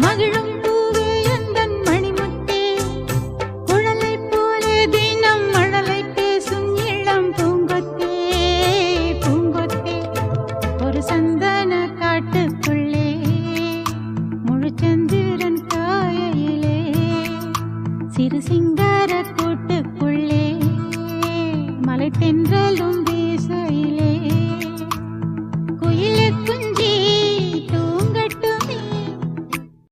மகிழும் பூவே எந்தன் மணிமுத்தே, குழலை போலே தினம் மழலை பேசும் இளம் பூங்கொத்தே, பூங்கொத்தே. ஒரு சந்தன காட்டுக்குள்ளே முழுச்சந்திரன் காயையிலே, சிறு சிங்கார கூட்டுக்குள்ளே மலை தென்றலும்